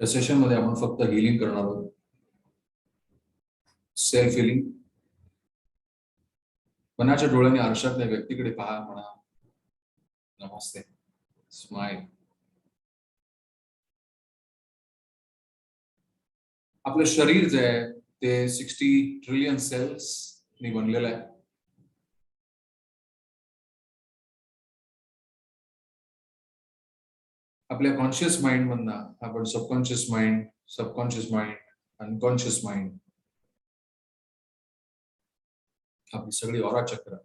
या सेशन मध्ये आपण फक्त हिलिंग करणार आहोत. Self healing. मनाच्या डोळ्यांनी आरशातल्या व्यक्तीकडे पहा, म्हणा नमस्ते, स्माइल. आपलं शरीर जे आहे ते 60 ट्रिलियन सेल्स नि बनलेलं आहे. आपल्या कॉन्शियस माइंड मधनं आपण सबकॉन्शियस माइंड, अनकॉन्शियस माइंड, आपली सगळी ऑरा चक्र,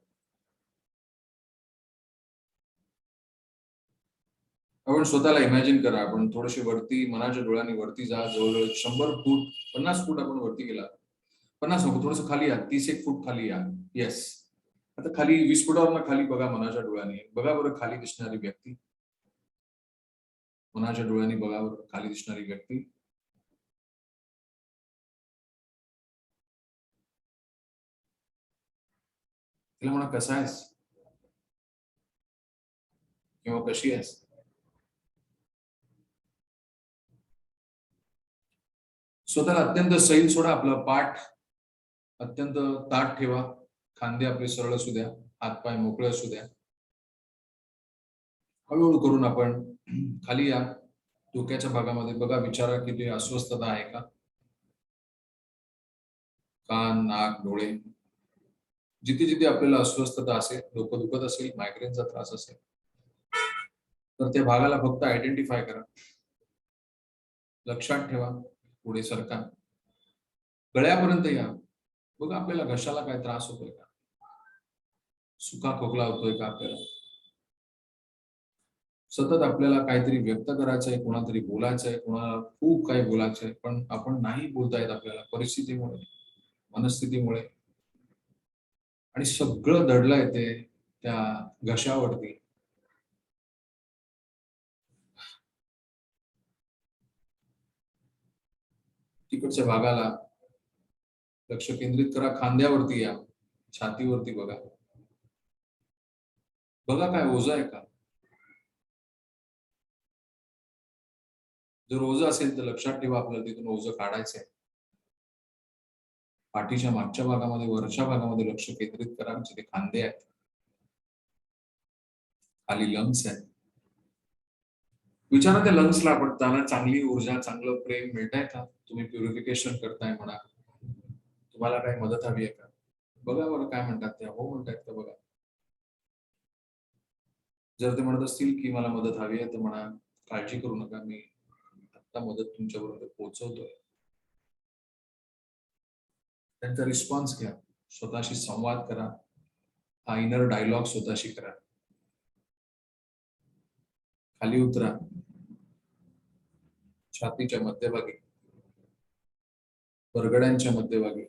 आपण स्वतःला इमॅजिन करा. आपण थोडेसे वरती मनाच्या डोळ्यांनी वरती जा. जवळजवळ 100 फूट 50 फूट आपण वरती गेला. 50 नको, थोडस खाली या. 30 फूट खाली या. येस. आता खाली 20 फुटावर खाली बघा मनाच्या डोळ्यांनी. बघा बरं खाली दिसणारी व्यक्ती. मनाच्या डोळ्यांनी बघा बरं खाली दिसणारी व्यक्ती. तिला म्हणा कसा आहेस किंवा कशी आहेस. स्वतःला अत्यंत सैल सोडा. आपला पाठ अत्यंत ताठ ठेवा. खांदे आपले सरळ असू द्या. हातपाय मोकळे असू द्या. हळूहळू करून आपण खाली या. डोक्याच्या भागामध्ये बघा, विचारा की ते अस्वस्थता आहे का. कान, नाक, डोळे, जिथे जिथे आपल्याला अस्वस्थता असेल, डोकं दुखत असेल, मायग्रेनचा त्रास असेल, तर त्या भागाला फक्त आयडेंटिफाय करा. लक्षात ठेवा. पुढे सरका. गळ्यापर्यंत या. बघा आपल्याला घशाला काय त्रास होतोय का. सुका खोकला होतोय का आपल्याला. सतत आपल्याला काहीतरी व्यक्त करायचंय, कोणातरी बोलायचंय, कोणाला खूप काही बोलायचंय, पण आपण नाही बोलता येत आपल्याला परिस्थितीमुळे, मनस्थितीमुळे, आणि सगळं दडलंय ते त्या घशावरती. तिकडच्या भागाला लक्ष केंद्रित करा. खांद्यावरती या. छातीवरती बघा. बघा काय ओझं आहे का. जर ओझं असेल तर लक्षात ठेवा आपल्याला तिथून ओझं काढायचंय. पाठीच्या मागच्या भागामध्ये, वरच्या भागामध्ये लक्ष केंद्रित करा, जिथे खांदे आहेत, खाली लंग्स आहेत. विचारा त्या लंग्सला आपण त्यांना चांगली ऊर्जा, चांगलं प्रेम मिळतंय का. तुम्ही प्युरिफिकेशन करताय म्हणा. तुम्हाला काही मदत हवी आहे का. बघा बरं काय म्हणतात त्या. हो म्हणतायत का बघा. जर ते म्हणत असतील की मला मदत हवी आहे, तर म्हणा काळजी करू नका, मी आता मदत तुमच्यापर्यंत पोहोचवतोय. त्यांचा रिस्पॉन्स घ्या. स्वतःशी संवाद करा. हा इनर डायलॉग स्वतःशी करा. खाली उतरा. छातीच्या मध्यभागी, बरगड्यांच्या मध्यभागी,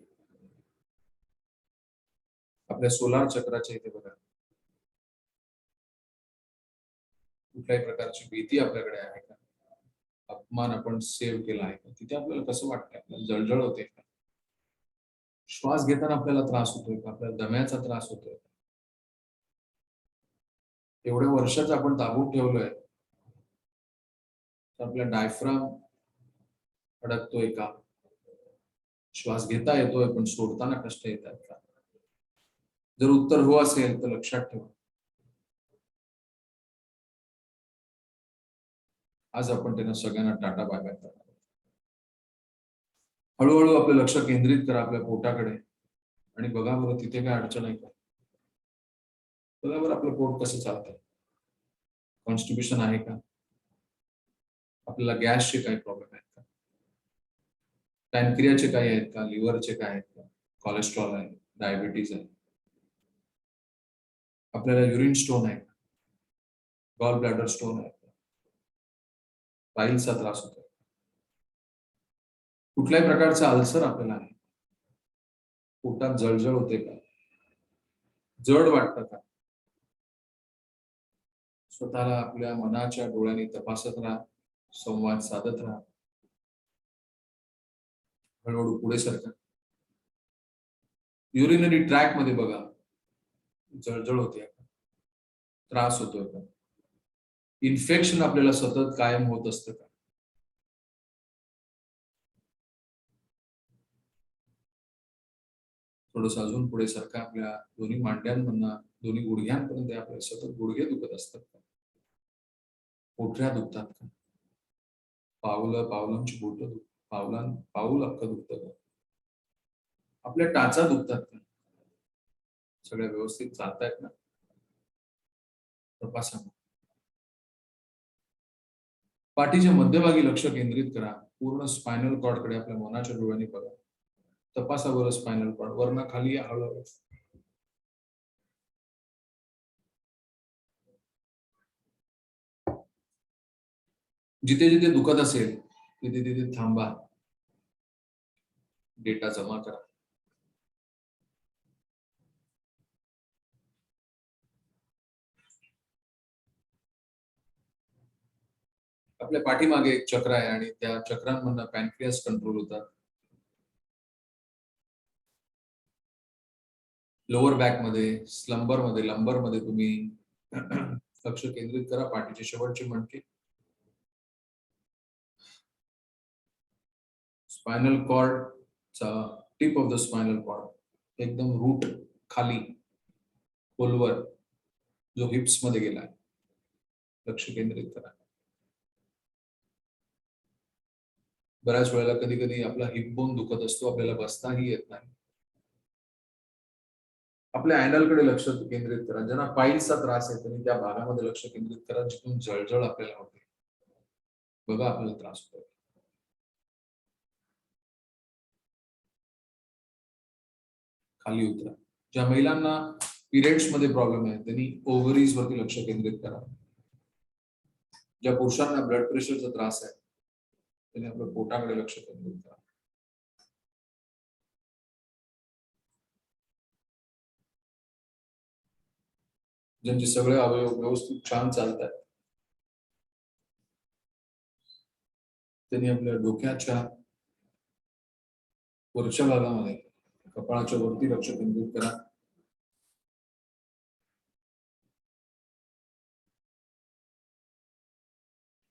आपल्या सोलार चक्राच्या इथे बघा. कुठल्याही प्रकारची भीती आपल्याकडे आहे का. अपमान आपण सेव्ह केला आहे का. तिथे आपल्याला कसं वाटतंय. आपल्याला जळजळ होते का. श्वास घेताना आपल्याला त्रास होतोय का. आपल्याला दम्याचा त्रास होतोय. एवढ्या वर्षाचं आपण दाबून ठेवलोय, तर आपल्या डायफ्राम अडकतोय का. श्वास घेता येतोय पण सोडताना कष्ट येतात का. जर उत्तर हो असेल तर लक्षात ठेवा, आज आपण त्यांना सगळ्यांना टाटा बाय बाय करणार. हळूहळू आपलं लक्ष केंद्रित करा आपल्या पोटाकडे आणि बघा बरं तिथे काय अडचण आहे का. बघा बरं आपलं पोट कसं चालतंय. कॉन्स्टिप्युशन आहे का. आपल्याला गॅसचे काही प्रॉब्लेम आहेत का. पॅनक्रियाचे काही आहेत का. लिव्हरचे काय आहेत का. कोलेस्ट्रॉल आहे, डायबिटीज आहे, आपल्याला युरिन स्टोन आहे का. गॉल ब्लॅडर स्टोन आहे का. पाईलचा त्रास होतो. कुठल्याही प्रकारचा अल्सर आपल्याला आहे. पोटात जळजळ होते का. जड वाटतं का. स्वतःला आपल्या मनाच्या डोळ्यांनी तपासत राहा. संवाद साधत राहा. हळूहळू पुढे सरका. युरिनरी ट्रॅक मध्ये बघा. जळजळ होते का. त्रास होतोय का. इन्फेक्शन आपल्याला सतत कायम होत असतं का. थोडंसं अजून पुढे सरका. आपल्या दोन्ही मांड्यांमधनं दोन्ही गुडघ्यांपर्यंत आपले सतत गुडघे दुखत असतात का? पोटऱ्या दुखतात का? पावलांची बोटं पाऊल अख्खं दुखतं का? आपल्या टाचा दुखतात का? सगळ्या व्यवस्थित चालतायत ना? तपासा. पाठीच्या मध्यभागी लक्ष केंद्रित करा. पूर्ण स्पायनल कॉर्डकडे आपल्या मनाच्या डोळ्यांनी बघा. तपासा बरं स्पायनल कॉर्ड वरनं खाली हळूहळू. जिथे जिथे दुखत असेल तिथे तिथे थांबा. डेटा जमा करा. आपल्या पाठीमागे एक चक्र आहे आणि त्या चक्रांमधनं पॅनक्रियास कंट्रोल होतात. लोअर बॅक मध्ये, लंबर मध्ये तुम्ही लक्ष केंद्रित करा. पाठीचे शेवटचे मणके, स्पायनल कॉर्डचा tip of the spinal cord एकदम रूट खाली खोलवर जो हिप्स मध्ये गेला, लक्ष केंद्रित करा. बऱ्याच वेळेला कधी कधी आपला हिप बोन दुखत असतो, आपल्याला बसताही येत नाही. आपल्या अॅनलकडे लक्ष केंद्रित करा. ज्यांना पाईल्सचा त्रास आहे त्यांनी त्या भागामध्ये लक्ष केंद्रित करा जिथून जळजळ आपल्याला होते. बघा आपल्याला त्रास होतो. खाली उतरा. ज्या महिलांना पिरियड्स मध्ये प्रॉब्लेम आहे त्यांनी ओव्हरीज वरती लक्ष केंद्रित करा. ज्या पुरुषांना ब्लड प्रेशरचा त्रास आहे त्यांनी आपल्या पोटाकडे लक्ष केंद्रित करा. ज्यांचे सगळे अवयव व्यवस्थित छान चालतात त्यांनी आपल्या डोक्याच्या वरच्या भागामध्ये कपाळाच्या वरती लक्ष केंद्रित करा.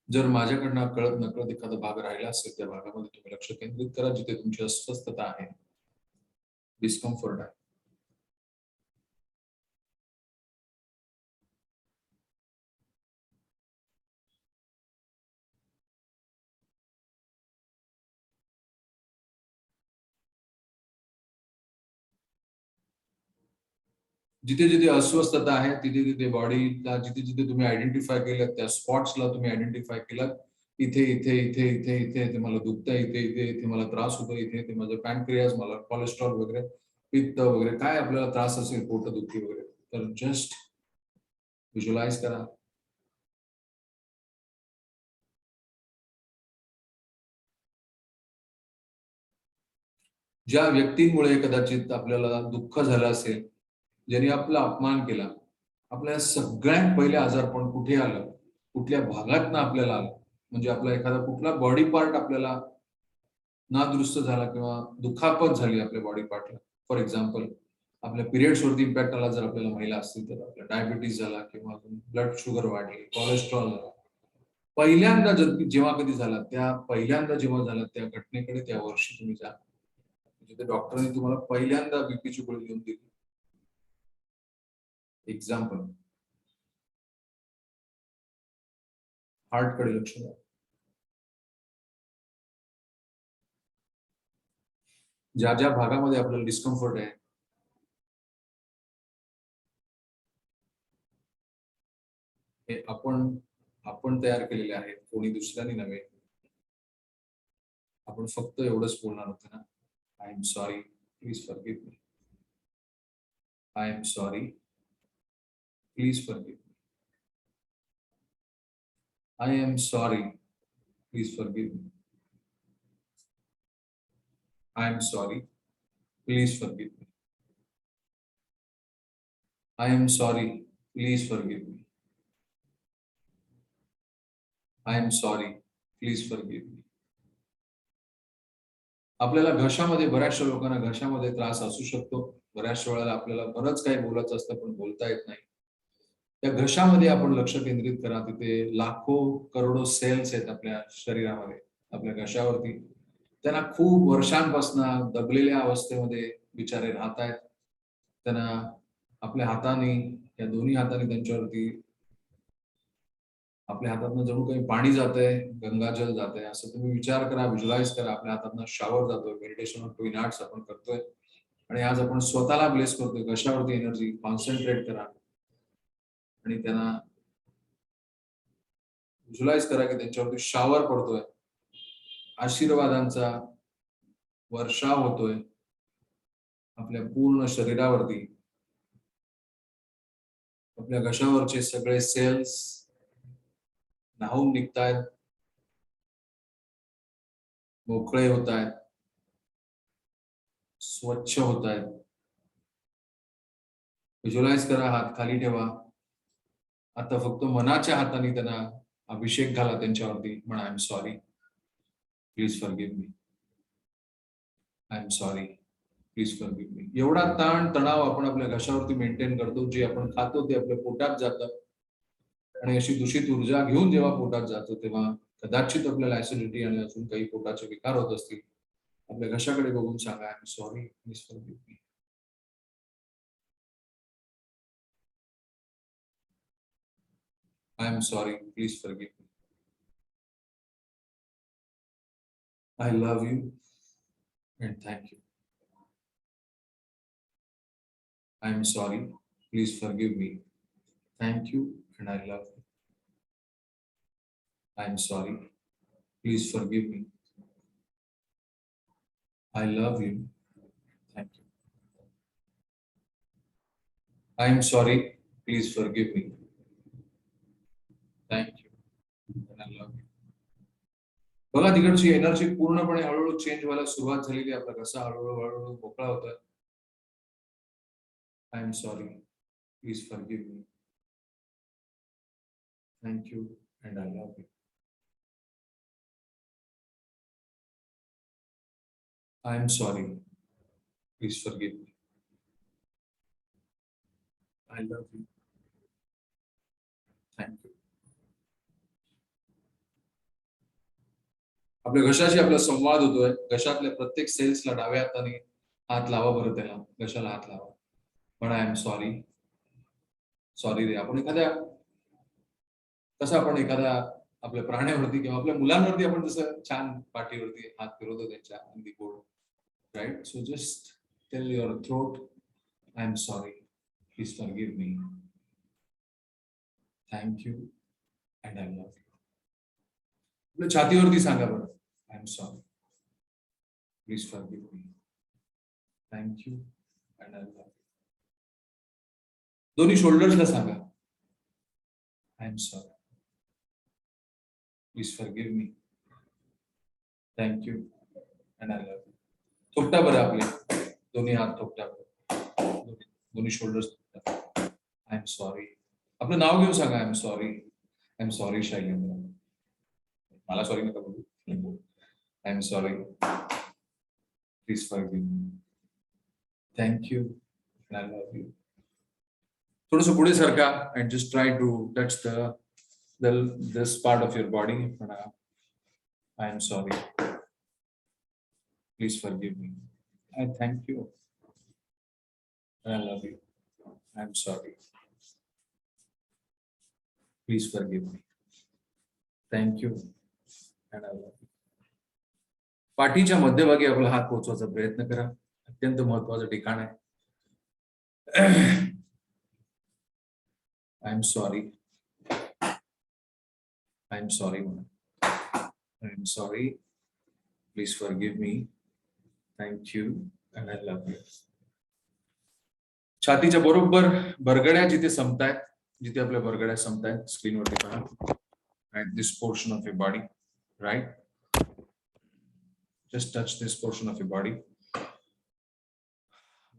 जर माझ्याकडनं कळत नकळत एखादा भाग राहिला असेल त्या भागामध्ये तुम्ही लक्ष केंद्रित करा जिथे तुमची अस्वस्थता आहे, डिस्कम्फर्ट आहे. जिथे जिथे अस्वस्थता आहे तिथे तिथे बॉडीला जिथे जिथे तुम्ही आयडेंटिफाय केलं त्या स्पॉट्सला तुम्ही आयडेंटिफाय केलं. इथे इथे इथे इथे इथे इथे मला दुखतंय, इथे इथे इथे मला त्रास होतो, इथे इथे माझं पॅनक्रियाज, मला कोलेस्ट्रॉल वगैरे, पित्त वगैरे काय आपल्याला त्रास असेल, पोटदुखी वगैरे, तर जस्ट व्हिज्युअलाइज करा. ज्या व्यक्तींमुळे कदाचित आपल्याला दुःख झालं असेल, ज्यांनी आपला अपमान केला, आपल्या सगळ्यात पहिले आजारपण कुठे आलं, कुठल्या भागातनं आपल्याला आलं, म्हणजे आपला एखादा कुठला बॉडी पार्ट आपल्याला नादुरुस्त झाला किंवा दुखापत झाली आपल्या बॉडी पार्टला. फॉर एक्झाम्पल आपल्या पिरियड्स वरती इम्पॅक्ट आला जर आपल्याला महिला असतील तर, आपला डायबिटीज झाला किंवा ब्लड शुगर वाढली, कोलेस्ट्रॉल झाला, पहिल्यांदा जेव्हा कधी झाला त्या घटनेकडे त्या वर्षी तुम्ही जा जिथे डॉक्टरने तुम्हाला पहिल्यांदा बीपीची गोळी लिहून दिली. एक्झाम्पल, हार्टकडे लक्ष द्या. ज्या ज्या भागामध्ये आपल्याला डिस्कम्फर्ट आहे हे आपण तयार केलेले आहेत, कोणी दुसऱ्याने नव्हे. आपण फक्त एवढंच बोलणार होतं ना, I am sorry, please forgive me. I am sorry, please forgive me. I am sorry, please forgive me. I am sorry, please forgive me. I am sorry, please forgive me. I am sorry, please forgive मी. आपल्याला घशामध्ये, बऱ्याचशा लोकांना घशामध्ये त्रास असू शकतो. बऱ्याचशा वेळेला आपल्याला बरंच काही बोलायचं असतं पण बोलता येत नाही. त्या घशामध्ये आपण लक्ष केंद्रित करा. तिथे लाखो करोडो सेल्स आहेत आपल्या शरीरामध्ये, आपल्या घशावरती. त्यांना खूप वर्षांपासून दबलेल्या अवस्थेमध्ये बिचारे राहत आहेत, त्यांना आपल्या हाताने, या दोन्ही हाताने त्यांच्यावरती, आपल्या हातातनं जणू काही पाणी जातंय, गंगाजल जातंय, असं तुम्ही विचार करा, व्हिज्युअलाइज करा. आपल्या हातातनं शॉवर जातोय, मेडिटेशन ऑफ ट्विन आर्ट्स आपण करतोय आणि आज आपण स्वतःला ब्लेस करतोय. घशावरती एनर्जी कॉन्सन्ट्रेट करा आणि त्यांना व्हिज्युअलाइज करा की त्यांच्यावरती शॉवर पडतोय, आशीर्वादांचा वर्षाव होतोय आपल्या पूर्ण शरीरावरती. आपल्या घशावरचे सगळे सेल्स न्हावून निघतायत, मोकळे होत आहेत, स्वच्छ होत आहेत. व्हिज्युअलाइज करा, हात खाली ठेवा. आता फक्त मनाच्या हाताने त्यांना अभिषेक घाला त्यांच्यावरती. म्हणा, I am sorry, please forgive me, I am sorry, please forgive मी. एवढा ताण तणाव आपण आपल्या घशावरती मेंटेन करतो. जे आपण खातो ते आपल्या पोटात जातं आणि अशी दूषित ऊर्जा घेऊन जेव्हा पोटात जातो तेव्हा कदाचित आपल्याला ऍसिडिटी आणि अजून काही पोटाचे विकार होत असतील. आपल्या घशाकडे बघून सांगा, I am sorry, please forgive me. I am sorry, please forgive me. I love you and thank you. I am sorry. Please forgive me. Thank you and I love you. I am sorry. Please forgive me. I love you. Thank you. I am sorry. Please forgive me. Thank you and I love you. बघा, तिकडची energy पूर्णपणे हळूहळू change व्हायला सुरुवात झालेली आहे. आपला घसा हळूहळू हळूहळू मोकळा होतोय. I am sorry, please forgive me. Thank you and I love you. I am sorry, please forgive me. I love you. Thank you. आपल्या घशाशी आपला संवाद होतोय. घशातल्या प्रत्येक सेल्सला डाव्या हाताने हात लावा बरं, त्याला घशाला हात लावा. पण आय एम सॉरी, सॉरी रे. आपण एखाद्या, कसं आपण एखाद्या आपल्या प्राण्यावरती किंवा आपल्या मुलांवरती आपण जसं छान पाठीवरती हात फिरवतो त्यांच्या अगदी गोड, right? So just tell your throat, I am sorry, please forgive me. Thank you and I love you. आपल्या छातीवरती सांगा बरं, I am sorry, please forgive me. Thank you and I love you. दोन्ही शोल्डर्सला सांगा, I am sorry, please forgive me. Thank you and I love you. थोपटा बरं, आपले दोन्ही हात थोपटा बरं, दोन्ही शोल्डर्स. I am sorry. आपलं नाव घेऊन सांगा, I am sorry, I am sorry Shailendra. मला सॉरी नका बोलू. I am sorry, please forgive me. Thank you and I love you. थोडंसं पुढे सरका and just try to touch this part of your body. I am sorry. Please forgive me. I thank you. I love you. I am sorry. Please forgive me. Thank you. And I love you. पाठीच्या मध्यभागी आपला हात पोहोचवायचा प्रयत्न करा. अत्यंत महत्वाचं ठिकाण आहे. I am sorry. I am sorry. I am sorry. Please forgive me. Thank you and I love you. छातीच्या बरोबर बरगड्या जिथे संपतायत, जिथे आपल्या बरगड्या संपतायत, स्क्रीनवरती पहा. Right, this portion of your body, right? Just touch this portion of your body.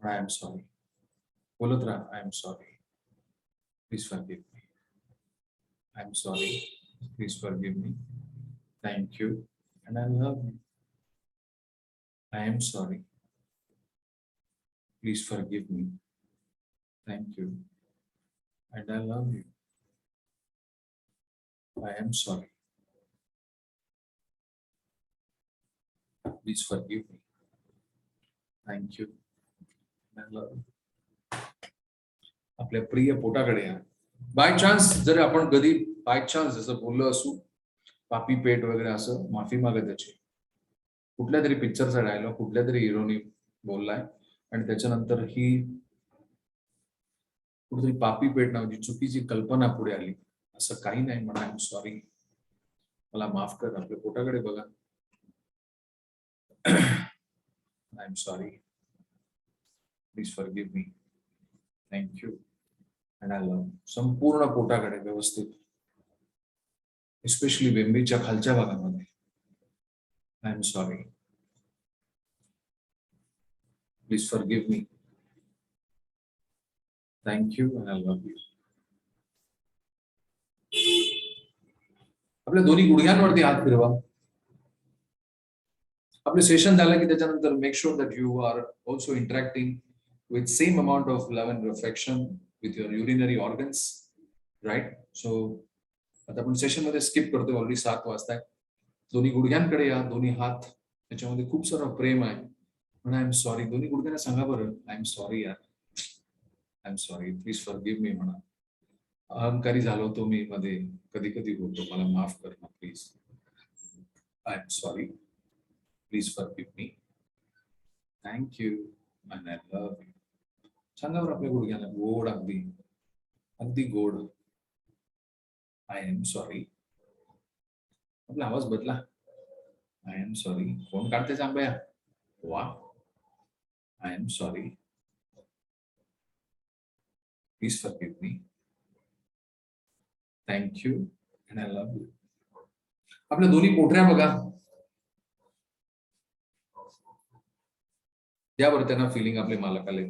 I am sorry. बोलत राहा, I am sorry. Please forgive me. I am sorry. Please forgive me. Thank you and I love you. I am sorry. Please forgive me. Thank you and I love you. I am sorry. Please forgive me. Thank you आपल्या प्रिय पोटाकडे या. By chance जर आपण कधी by chance जसं बोललो असू पापी पेट वगैरे असं माफी मागत त्याची कुठल्या तरी पिक्चरचा डायलॉग कुठल्या तरी हिरोनी बोललाय आणि त्याच्यानंतर ही कुठेतरी पापी पेट नावाची चुकीची कल्पना पुढे आली असं काही नाही म्हणा. आय एम सॉरी, मला माफ कर. आपल्या पोटाकडे बघा. I am sorry, please forgive me, thank you and I love. संपूर्ण पोटाकडे व्यवस्थित, एस्पेशली बेंबीच्या खालच्या भागामध्ये. I am sorry, please forgive me, thank you and I love you. आपल्या दोन्ही गुडघ्यांवरती हात फिरवा. आपलं सेशन झालं की त्याच्यानंतर make sure that you are also interacting with same amount of love and affection with your urinary organs, right? So आता आपण सेशन मध्ये स्किप करतोय, ऑलरेडी 7 वाजताय. दोन्ही गुडघ्यांकडे या, दोन्ही हात, त्याच्यामध्ये खूप सारं प्रेम आहे. पण आय एम सॉरी, दोन्ही गुडघ्यांना सांगा बरं, आय एम सॉरी यार, I am sorry, please forgive मी म्हणा. अहंकारी झालो होतो मी मध्ये, कधी कधी होतो, मला माफ कर ना please. I am sorry, please forgive me, thank you and I love you. सांगा बरं आपल्या गुडघ्यांना गोड, अगदी अगदी गोड, आय एम सॉरी. आपला आवाज बदला. I am sorry. कोण काढते जांभया? वा. I am sorry, please forgive me, thank you and I love you. आपल्या दोन्ही पोटऱ्या बघा. त्यावर त्यांना फिलिंग आपले मालकाले.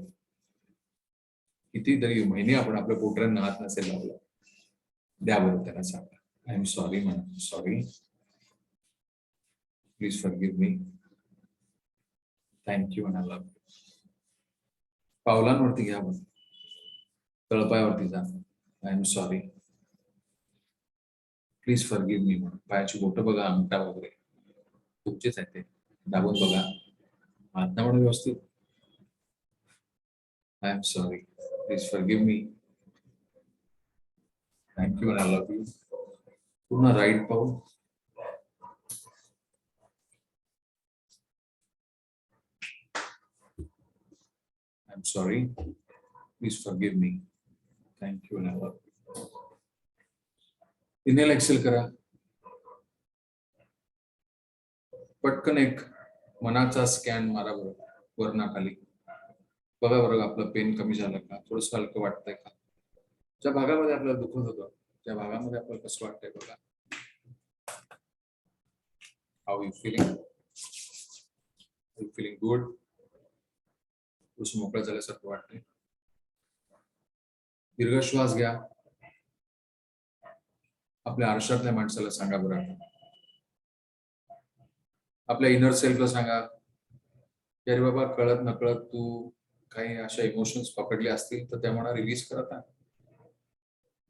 कितीतरी महिने आपण आपल्या पोटऱ्यांना हात नसेल लावला, द्यावर त्यांना सांगा आय एम सॉरी म्हणा. Sorry, please forgive me, thank you and I love you. पावलांवरती घ्या, बघ तळपायावरती जा. I am sorry, please forgive me म्हणून. पायाची बोटं बघा, अंगठा वगैरे तुमचेच आहे ते, दाबून बघा. हात ना म्हणून व्यवस्थित. I am sorry, please forgive me, thank you and I love you. पूर्ण राईट पाऊल. I am sorry, please forgive me, thank you and I love you. Inhale exhale करा. पटकन एक मनाचा स्कॅन मारा बरं वरणाखाली. बघा बरं आपलं पेन कमी झालं का, थोडंसं हलकं वाटतंय का, ज्या भागामध्ये आपल्याला दुखत होतं त्या भागामध्ये आपल्याला कसं वाटतंय बघा. How you feeling? You feeling good? थोडंसं मोकळं झाल्यासारखं वाटतंय. दीर्घ श्वास घ्या. आपल्या आरशातल्या माणसाला सांगा बरं, आपल्या इनर सेल्फला सांगा की अरे बाबा, कळत नकळत तू काही अशा इमोशन्स पकडले असतील तर त्या म्हणा रिलीज कर. आता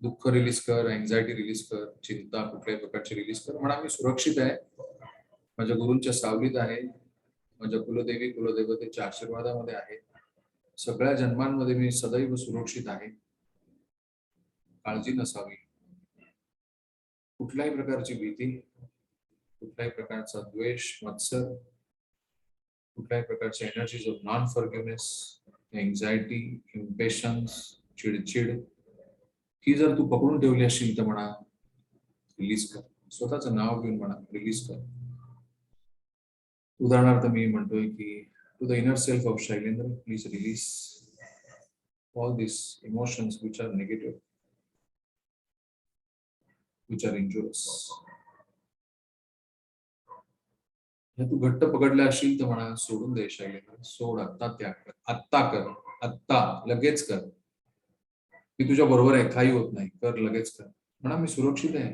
दुःख रिलीज कर, एन्झायटी रिलीज कर, चिंता कुठल्याही प्रकारची रिलीज कर. म्हणा मी सुरक्षित आहे, माझ्या गुरूंच्या सावलीत आहे, माझ्या कुलदेवी कुलदेवतेच्या आशीर्वादामध्ये आहे, सगळ्या जन्मांमध्ये मी सदैव सुरक्षित आहे, काळजी नसावी. कुठल्याही प्रकारची भीती, कुठल्याही प्रकारचा द्वेष, मत्सर, कुठल्याही प्रकारच्या energies of non फॉरगिव्हनेस, anxiety, impatience, चिडचिड ही जर तू पकडून ठेवली असेल तर म्हणा रिलीज कर. स्वतःचं नाव घेऊन म्हणा रिलीज कर. उदाहरणार्थ मी म्हणतोय की to the inner self of Shailendra, please release all this emotions which are negative, which are injurious. तू घट्ट पकडला असशील तर म्हणा सोडून दे शैलेंद्र, सोड, आत्ता त्याग कर, आत्ता कर, आत्ता लगेच कर. मी तुझ्या बरोबर आहे, काही होत नाही, कर लगेच कर. म्हणा मी सुरक्षित आहे.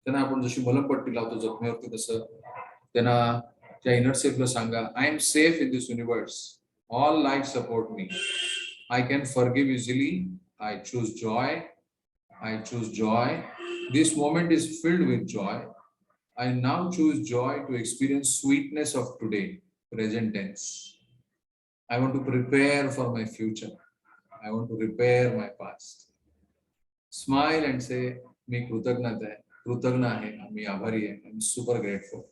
त्यांना आपण जशी मलमपट्टी लावतो जखमेवरती तसं त्यांना त्या इनर सेल्फला सांगा I am safe in this universe, all life support me, I can forgive easily, I choose Joy, I choose Joy, this moment is filled with Joy, I now choose joy to experience sweetness of today, present tense. I want to prepare for my future. I want to repair my past. Smile and say, मी कृतज्ञ आहे, मी आभारी आहे. I'm super grateful.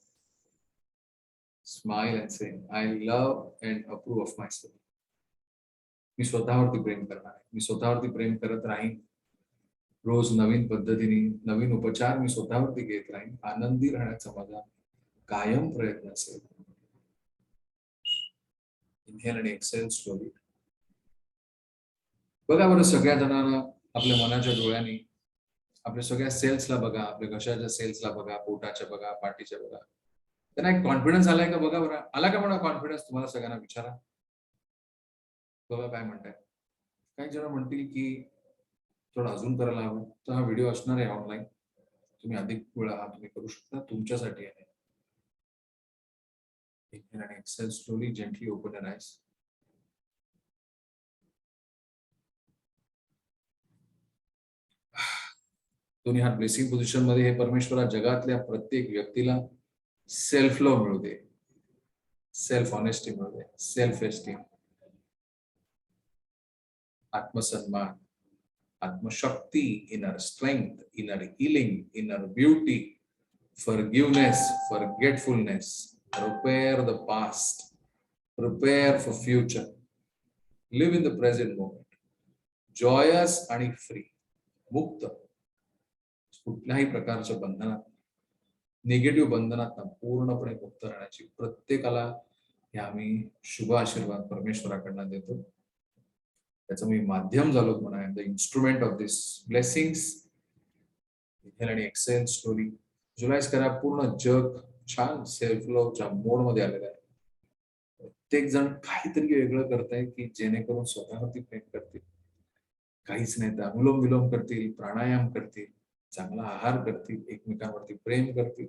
Smile and say, I love and approve of myself. मी स्वतःवरती प्रेम करणार आहे. मी स्वतःवरती प्रेम करत राहीन. रोज नवीन पद्धतीने नवीन उपचार मी स्वतःवरती घेत राहीन. आनंदी राहण्याचा माझा कायम प्रयत्न असेल. इनहेल आणि एक्सेल स्लोली. बघा बरं, सगळ्या जणांना आपल्या मनाच्या डोळ्यांनी आपल्या सगळ्या सेल्सला बघा, आपल्या घशाच्या सेल्सला बघा, पोटाच्या बघा, पाठीच्या बघा. त्यांना एक कॉन्फिडन्स आलाय का बघा बरं. आला का म्हणा कॉन्फिडन्स? तुम्हाला सगळ्यांना विचारा बघा काय म्हणताय. काही जण म्हणतील की थोडं अजून करायला हवं. तर हा व्हिडिओ असणार आहे ऑनलाईन. तुम्ही अधिक वेळा हा तुम्ही करू शकता. तुमच्यासाठी आहे. Inhale and exhale slowly, gently open your eyes. दोन्ही हात ब्लेसिंग पोझिशन मध्ये. हे परमेश्वरा जगातल्या प्रत्येक व्यक्तीला सेल्फ लव्ह मिळू दे, सेल्फ ऑनेस्टी मिळू दे, सेल्फ एस्टीम, आत्मसन्मान, आत्मशक्ती, inner strength, inner healing, inner beauty, forgiveness, forgetfulness, prepare the past, prepare for future, live in the present moment, joyous आणि फ्री, मुक्त, कुठल्याही प्रकारच्या बंधनात, निगेटिव्ह बंधनात पूर्णपणे मुक्त राहण्याची प्रत्येकाला हे आम्ही शुभ आशीर्वाद परमेश्वराकडनं देतो. त्याचं मी माध्यम झालो म्हणा. The instrument of this blessings. Inhale आणि एक्सेल स्लोली. व्हिज्युअलाइज करा पूर्ण जग छान सेल्फ लव्हच्या मोड मध्ये आलेलं आहे. प्रत्येक जण काहीतरी वेगळं करताय की जेणेकरून स्वतःवरती प्रेम करतील. काहीच नाही तर अनुलोम विलोम करतील, प्राणायाम करतील, चांगला आहार करतील, एकमेकांवरती प्रेम करतील,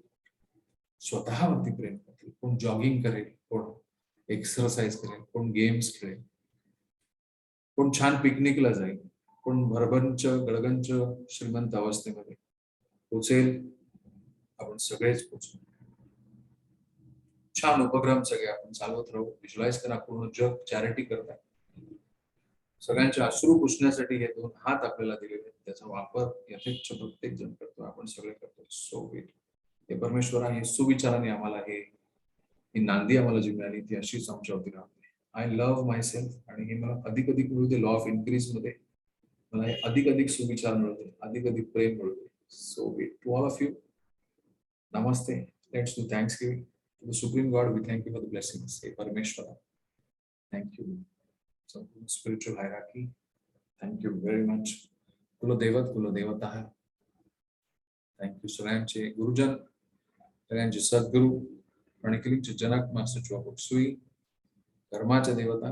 स्वतःवरती प्रेम करतील. कोण जॉगिंग करेल, कोण एक्सरसाइज करेल, कोण गेम्स खेळेल, कोण छान पिकनिकला जाईल, कोण भरभंच गडगंच श्रीमंत अवस्थेमध्ये पोचेल. आपण सगळेच पोचू. छान उपक्रम सगळे आपण चालवत राहू. व्हिज्युअलाइज करा पूर्ण जग चॅरिटी करतात. सगळ्यांचे अश्रू पुसण्यासाठी हे दोन हात आपल्याला दिलेले आहेत. त्याचा वापर यथेच्छ प्रत्येक जण करतो. आपण सगळे करतो. So wait. हे परमेश्वरा हे सुविचाराने आम्हाला ही नांदी आम्हाला जी मिळाली ती अशीच आमच्यावरती राहते. I love my self. आणि हे मला अधिक अधिक मिळू दे. लॉ ऑफ इन्क्रीज मध्ये मला हे अधिक अधिक सुविचार मिळू दे, अधिक अधिक प्रेम मिळू दे. So wait. To all of you, namaste. Let's do thanksgiving to the supreme God. We thank you for the blessings. Hey Parameshwara, thank you. So spiritual hierarchy, thank you very much. Kulodevat, Kulodevata, thank you. सगळ्यांचे गुरुजन, सगळ्यांचे सद्गुरू, प्रणिकलीचे जनक master चोपसुई, कर्माच्या देवता,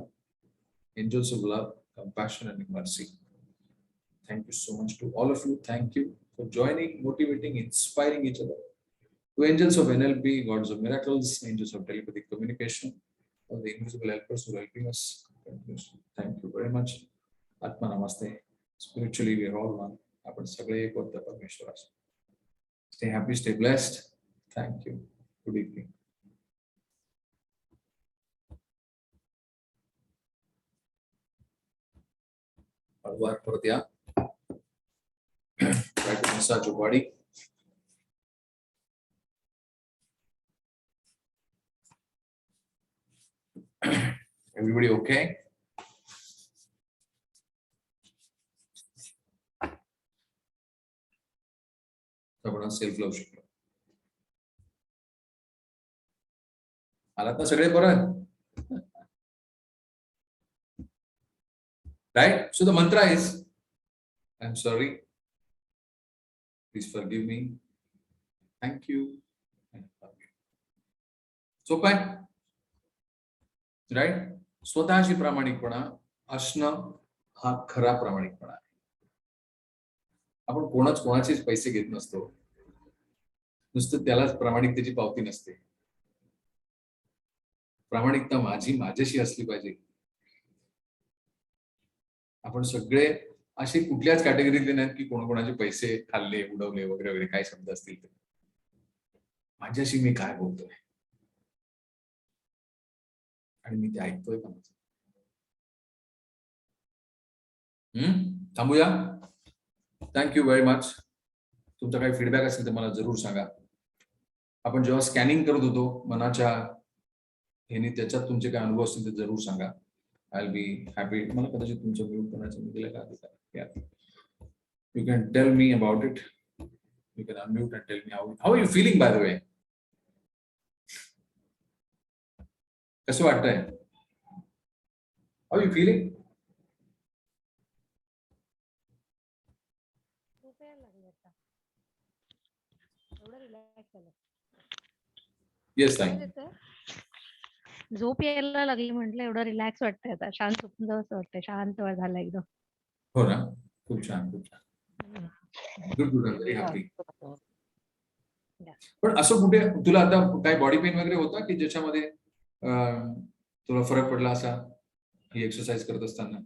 angels of love, compassion and mercy. Thank you so much to all of you. Thank you for joining, motivating, inspiring each other. To angels of NLP, gods of miracles, angels of telepathic communication, all the invisible helpers who are helping us. Thank you very much. Atma Namaste. Spiritually, we are all one. Apan sagle ek hote Parmeshwara. Stay happy, stay blessed. Thank you. Good evening. Alvar Pradya. Try to massage your body. Everybody okay? आपण self love शिकलो. आलात ना सगळे परत? Right. So the मंत्र is I am sorry, please forgive me, thank you. सोपं आहे, right. स्वतःशी प्रामाणिकपणा असणं हा खरा प्रामाणिकपणा आहे. आपण कोणाचेच पैसे घेत नसतो. नुसतं त्यालाच प्रामाणिकतेची पावती नसते. प्रामाणिकता माझ्याशी असली पाहिजे. आपण सगळे असे कुठल्याच कॅटेगरीतले नाहीत की कोणाचे पैसे खाल्ले, उडवले वगैरे वगैरे काय शब्द असतील ते. माझ्याशी मी काय बोलतोय आणि मी ते ऐकतोय का? थांबूया. Thank you very much. तुमचा काही फीडबॅक असेल तर मला जरूर सांगा. आपण जेव्हा स्कॅनिंग करत होतो मनाच्या ह्यानी, त्याच्यात तुमचे काय अनुभव असतील ते जरूर सांगा. I will be happy. मला कदाचित तुमचं म्यूट करण्याचं मी दिलं का? You can tell me about it. You can unmute and tell me how are you feeling by the way. कसं वाटतंय? How you feeling? येस ताई. झोप यायला लागली म्हटलं. एवढं रिलॅक्स वाटतंय आता. शांत झोपून जावं असं वाटतंय. शांत झालं एकदम. हो ना, खूप छान खूप छान. Good good. Very happy. पण असं कुठे तुला आता काही बॉडी पेन वगैरे होता की ज्याच्यामध्ये तुला फरक पडला असा ही एक्सरसाइज करत असताना?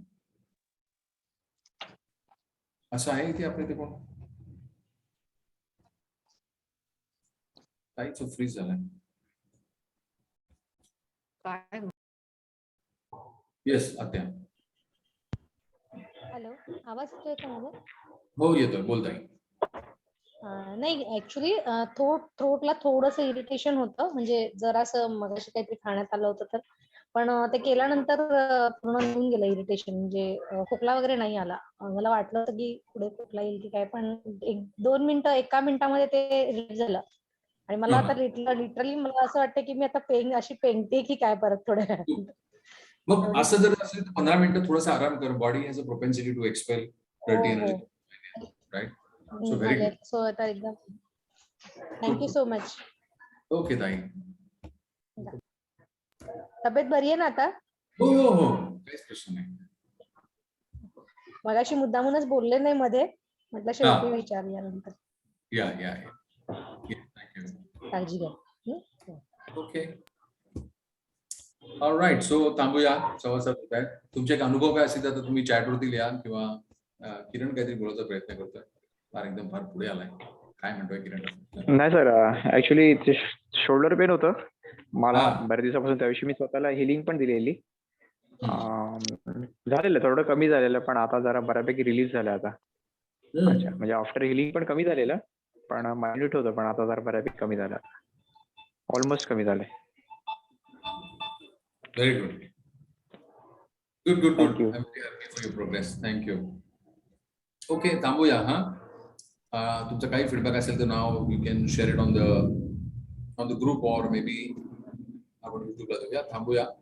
असं आहे की आपल्या इथे कोण? काहीच फ्रीज झालाय. येस आत्या. हॅलो, आवाज येतोय का माझा? हो येतोय, बोलताय. नाही ऍक्च्युली थ्रोटला थोडंसं इरिटेशन होतं. म्हणजे जरासं मगाशी काहीतरी खाण्यात आलं होतं तर, पण ते केल्यानंतर पूर्ण निघून गेलं इरिटेशन. म्हणजे खोकला वगैरे नाही आला. मला वाटलं होतं की पुढे खोकला येईल की काय, पण 1-2 मिनिटं, 1 मिनिटामध्ये ते रिलीफ झालं. आणि मला आता लिटरली मला असं वाटतं की मी आता अशी पेंगते की काय परत थोड्या वेळात. मग असं जर असेल तर 15 मिनिटं थोडासा आराम कर. Body has a propensity to expel dirty energy, right? So very good. So आता एकदम थँक्यू सो मच. ओके ताई. तब्येत बरी आहे ना आता? हो हो हो, काहीच प्रश्न नाही. मगाशी मुद्दामूनच बोलले नाही मध्ये, म्हटलं शेवटी विचारूया नंतर. या या थँक्यू. काळजी घ्या. Okay all right. सो थांबूया. 7:15 होत आहेत. तुमचे एक अनुभव काय असेल तर तुम्ही चॅटवरती लिहा किंवा किरण काहीतरी बोलायचा प्रयत्न करतोय. फार पुढे आलाय. काय म्हणतोय किरण? नाही सर, ऍक्च्युली शोल्डर पेन होतं मला बऱ्याच दिवसापासून. त्याविषयी मी स्वतःला हिलिंग पण दिलेली. झालेलं थोडं कमी झालेलं, पण आता जरा बऱ्यापैकी रिलीज झालं आता. अच्छा, म्हणजे आफ्टर हिलिंग पण कमी झालेलं, पण मायन्यूट होतं, पण आता जरा बऱ्यापैकी कमी झालं. ऑलमोस्ट कमी झालंय. Very good. Good good good. Thank you. I am very happy for your progress. Thank you. Okay थांबूया. तुमचा काही फीडबॅक असेल तर now you can share it on the group, or maybe बी आपण युट्यूबला देऊया. थांबूया.